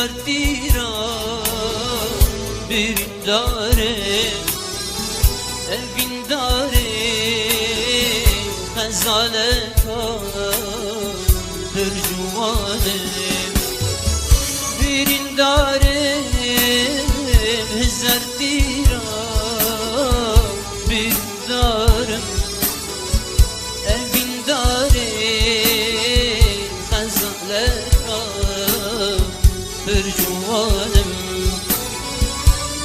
زردی را برین داره evin dare غزالتا ترجمانم برین داره زردی را برین دارم evin dare غزالتا ترجمانم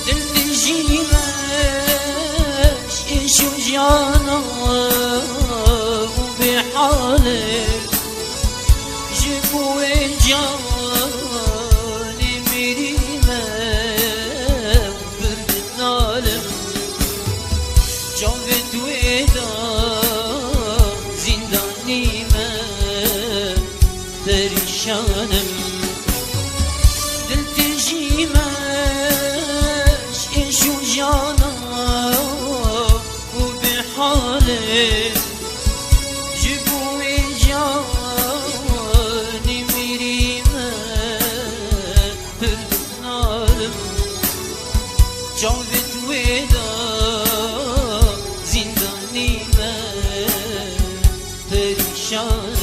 دل تجيبش شو جانا وبحالك جيبوا الجاني مريمة وبرد الظالم جابت ويدا زنداني ما بريشانم دل تجيبش شو جانا جيبوا جاني مريمة بالنار جابت ويدا زنداني ما بريشان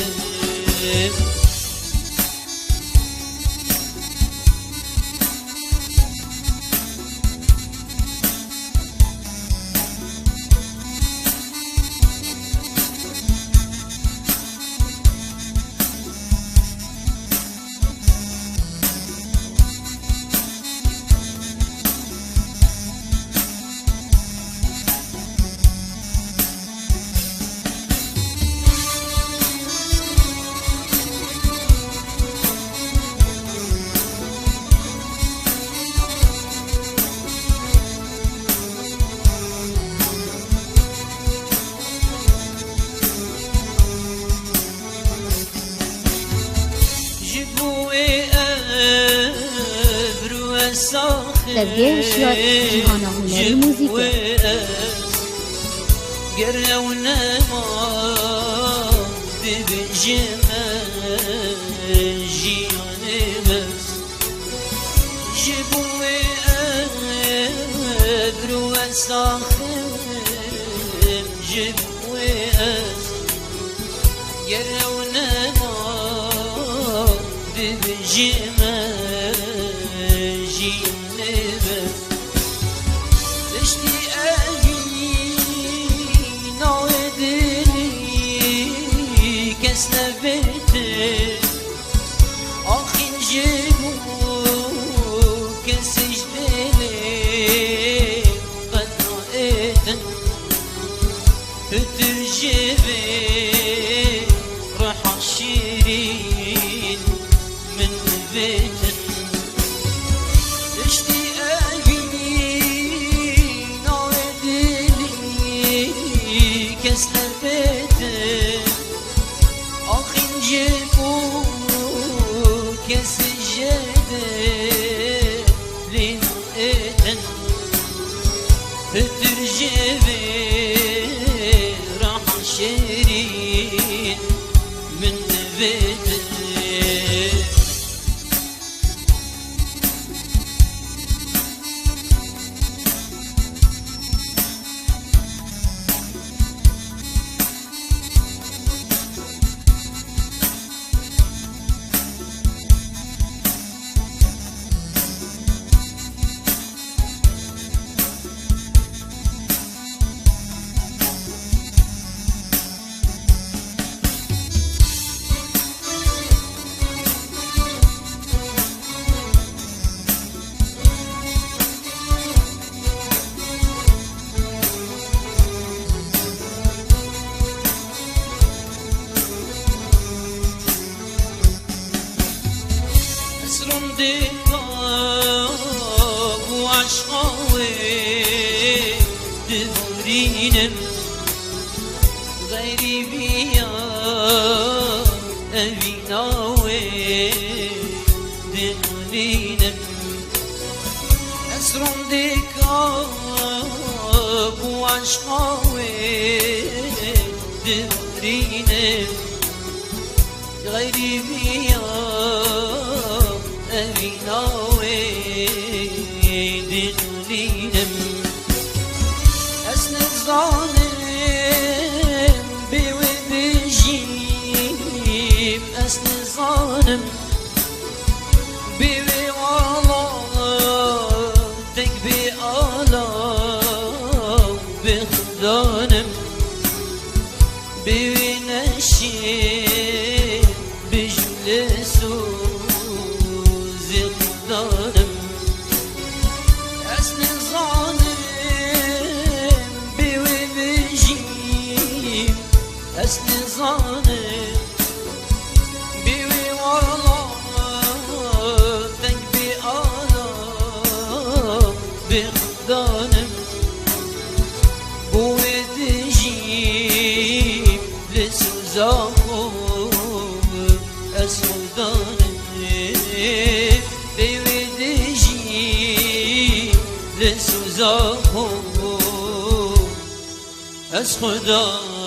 Sevgili Cihan Huneri Müzik'e قرنا ما ببجمال جياني بس جيبوا أدر وساخم جيبوا قرنا ما ببجمال جياني بس دشتي كسنبتي آخين جيبو كسجدلي قد رأيتن تترجبي روح الشيرين من بيتن اشتياقي نودلي كسنبتي جيبوا كاس الجدل لنقيتن ترجبي راح شيرين من بيتن دورينم غيري بيا أبيناوي دورينم أسرم ديكاب وعشقاوي دورينم غيري بيا أبيناوي ناوي دلولينم أسن الظالم بيوي بيجيب أسن الظالم بيوي والله تكبي الله بخدانم بيوي نشيب بجلسو زخدانم أسن الظالم بيوي بيجيب أسن الظالم بيوي والله تكبي الله بخدانم بوي تجيب لسوزاقوم أسودانم بيوي تجيب لسوزاقوم أسودانم